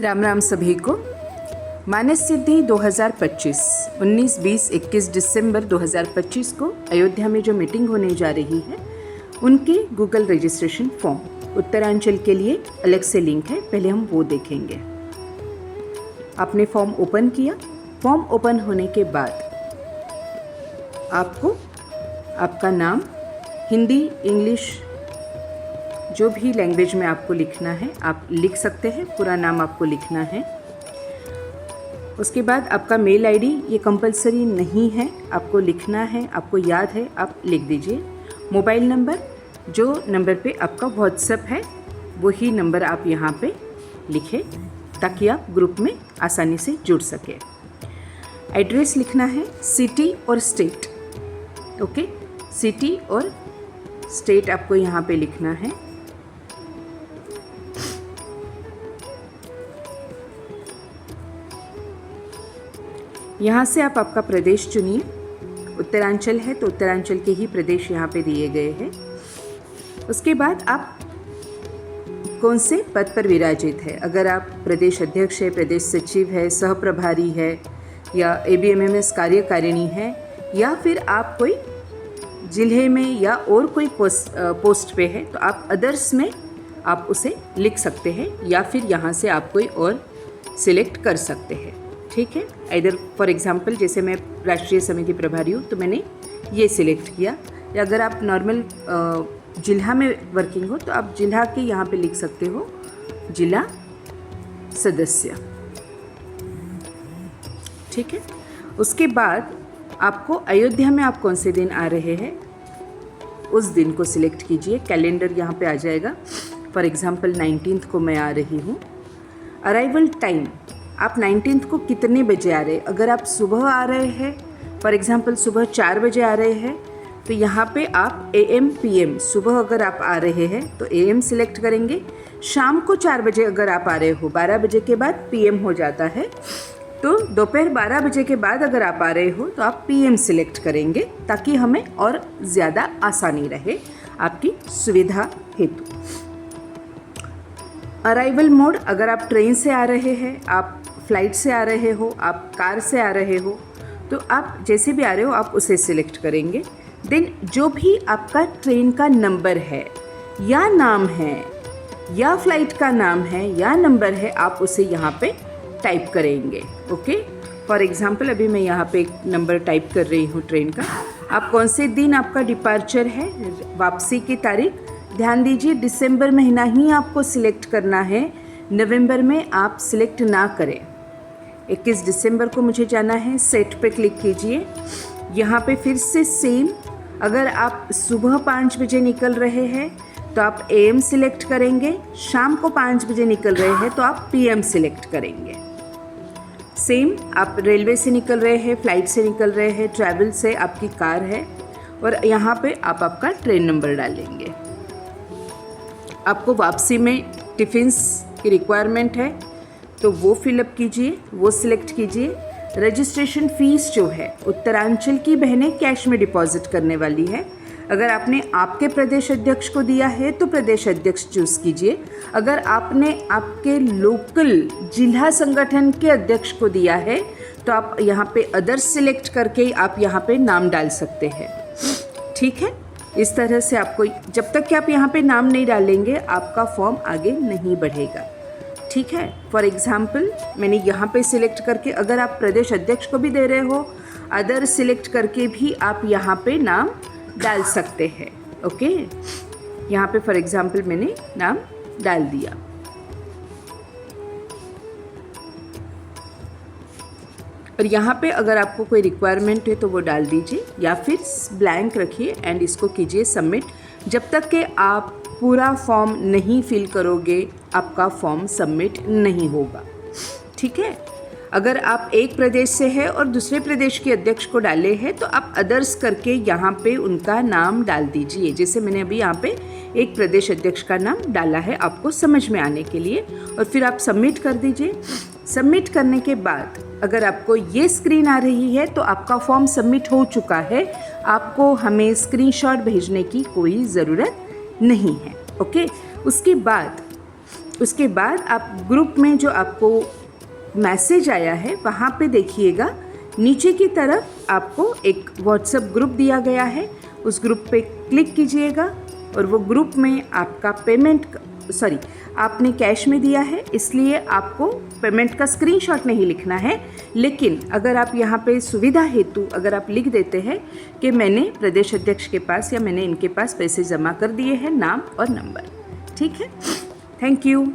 राम राम सभी को। मानस सिद्धि 2025 19, 20, 21 दिसंबर 2025 को अयोध्या में जो मीटिंग होने जा रही है उनके गूगल रजिस्ट्रेशन फॉर्म उत्तरांचल के लिए अलग से लिंक है, पहले हम वो देखेंगे। आपने फॉर्म ओपन किया। फॉर्म ओपन होने के बाद आपको आपका नाम हिंदी, इंग्लिश, जो भी लैंग्वेज में आपको लिखना है आप लिख सकते हैं। पूरा नाम आपको लिखना है। उसके बाद आपका मेल आईडी, ये कंपलसरी नहीं है, आपको लिखना है, आपको याद है आप लिख दीजिए। मोबाइल नंबर, जो नंबर पे आपका व्हाट्सएप है वही नंबर आप यहाँ पे लिखें ताकि आप ग्रुप में आसानी से जुड़ सके। एड्रेस लिखना है, सिटी और स्टेट। ओके, सिटी और स्टेट आपको यहाँ पे लिखना है। यहाँ से आप आपका प्रदेश चुनिए। उत्तरांचल है तो उत्तरांचल के ही प्रदेश यहाँ पे दिए गए हैं। उसके बाद आप कौन से पद पर विराजित है, अगर आप प्रदेश अध्यक्ष है, प्रदेश सचिव है, सह प्रभारी है या ABMMS कार्यकारिणी है, या फिर आप कोई जिले में या और कोई पोस्ट पे है तो आप अदर्स में आप उसे लिख सकते हैं, या फिर यहाँ से आप कोई और सिलेक्ट कर सकते हैं। ठीक है, इधर फॉर एग्जांपल जैसे मैं राष्ट्रीय समिति प्रभारी हूँ तो मैंने ये सिलेक्ट किया, या अगर आप नॉर्मल जिला में वर्किंग हो तो आप जिला के यहाँ पे लिख सकते हो जिला सदस्य। ठीक है, उसके बाद आपको अयोध्या में आप कौन से दिन आ रहे हैं उस दिन को सिलेक्ट कीजिए। कैलेंडर यहाँ पे आ जाएगा। फॉर एग्जांपल 19 को मैं आ रही हूँ। अराइवल टाइम, आप 19 को कितने बजे आ रहे हैं। अगर आप सुबह आ रहे हैं, फॉर एग्जांपल सुबह 4 बजे आ रहे हैं तो यहाँ पे आप AM PM, सुबह अगर आप आ रहे हैं तो AM सिलेक्ट करेंगे। शाम को 4 बजे अगर आप आ रहे हो, 12 बजे के बाद PM हो जाता है, तो दोपहर 12 बजे के बाद अगर आप आ रहे हो तो आप PM सिलेक्ट करेंगे ताकि हमें और ज़्यादा आसानी रहे आपकी सुविधा हेतु। अराइवल मोड, अगर आप ट्रेन से आ रहे हैं, आप फ्लाइट से आ रहे हो, आप कार से आ रहे हो, तो आप जैसे भी आ रहे हो आप उसे सिलेक्ट करेंगे। देन जो भी आपका ट्रेन का नंबर है या नाम है या फ्लाइट का नाम है या नंबर है, आप उसे यहाँ पे टाइप करेंगे। ओके, फॉर एग्जांपल अभी मैं यहाँ पे एक नंबर टाइप कर रही हूँ ट्रेन का। आप कौन से दिन आपका डिपार्चर है, वापसी की तारीख, ध्यान दीजिए दिसंबर महीना ही आपको सिलेक्ट करना है, नवंबर में आप सिलेक्ट ना करें। 21 दिसंबर को मुझे जाना है, सेट पे क्लिक कीजिए। यहाँ पे फिर से सेम, अगर आप सुबह 5 बजे निकल रहे हैं तो आप AM सिलेक्ट करेंगे, शाम को 5 बजे निकल रहे हैं तो आप PM सिलेक्ट करेंगे। सेम, आप रेलवे से निकल रहे हैं, फ्लाइट से निकल रहे हैं, ट्रैवल से आपकी कार है, और यहाँ पे आप आपका ट्रेन नंबर डालेंगे। आपको वापसी में टिफ़िन्स की रिक्वायरमेंट है तो वो फिलअप कीजिए, वो सिलेक्ट कीजिए। रजिस्ट्रेशन फ़ीस जो है उत्तरांचल की बहनें कैश में डिपॉजिट करने वाली है। अगर आपने आपके प्रदेश अध्यक्ष को दिया है तो प्रदेश अध्यक्ष चूज़ कीजिए। अगर आपने आपके लोकल जिला संगठन के अध्यक्ष को दिया है तो आप यहाँ पे अदर्स सिलेक्ट करके आप यहाँ पे नाम डाल सकते हैं। ठीक है, इस तरह से आपको, जब तक कि आप यहाँ पे नाम नहीं डालेंगे आपका फॉर्म आगे नहीं बढ़ेगा। ठीक है, फॉर एग्जाम्पल मैंने यहाँ पे सिलेक्ट करके, अगर आप प्रदेश अध्यक्ष को भी दे रहे हो, अदर सिलेक्ट करके भी आप यहाँ पे नाम डाल सकते हैं। ओके, यहाँ पे फॉर एग्जाम्पल मैंने नाम डाल दिया। और यहाँ पे अगर आपको कोई रिक्वायरमेंट है तो वो डाल दीजिए, या फिर ब्लैंक रखिए एंड इसको कीजिए सबमिट। जब तक कि आप पूरा फॉर्म नहीं फिल करोगे आपका फॉर्म सबमिट नहीं होगा। ठीक है, अगर आप एक प्रदेश से है और दूसरे प्रदेश के अध्यक्ष को डाले हैं तो आप अदर्स करके यहाँ पे उनका नाम डाल दीजिए। जैसे मैंने अभी यहाँ पे एक प्रदेश अध्यक्ष का नाम डाला है आपको समझ में आने के लिए, और फिर आप सबमिट कर दीजिए। सबमिट करने के बाद अगर आपको ये स्क्रीन आ रही है तो आपका फॉर्म सबमिट हो चुका है, आपको हमें स्क्रीनशॉट भेजने की कोई ज़रूरत नहीं है। ओके, उसके बाद उसके बाद आप ग्रुप में जो आपको मैसेज आया है वहाँ पे देखिएगा, नीचे की तरफ आपको एक व्हाट्सएप ग्रुप दिया गया है, उस ग्रुप पे क्लिक कीजिएगा और वो ग्रुप में आपका आपने कैश में दिया है इसलिए आपको पेमेंट का स्क्रीनशॉट नहीं लिखना है। लेकिन अगर आप यहाँ पे सुविधा हेतु अगर आप लिख देते हैं कि मैंने प्रदेश अध्यक्ष के पास या मैंने इनके पास पैसे जमा कर दिए हैं, नाम और नंबर, ठीक है। Thank you.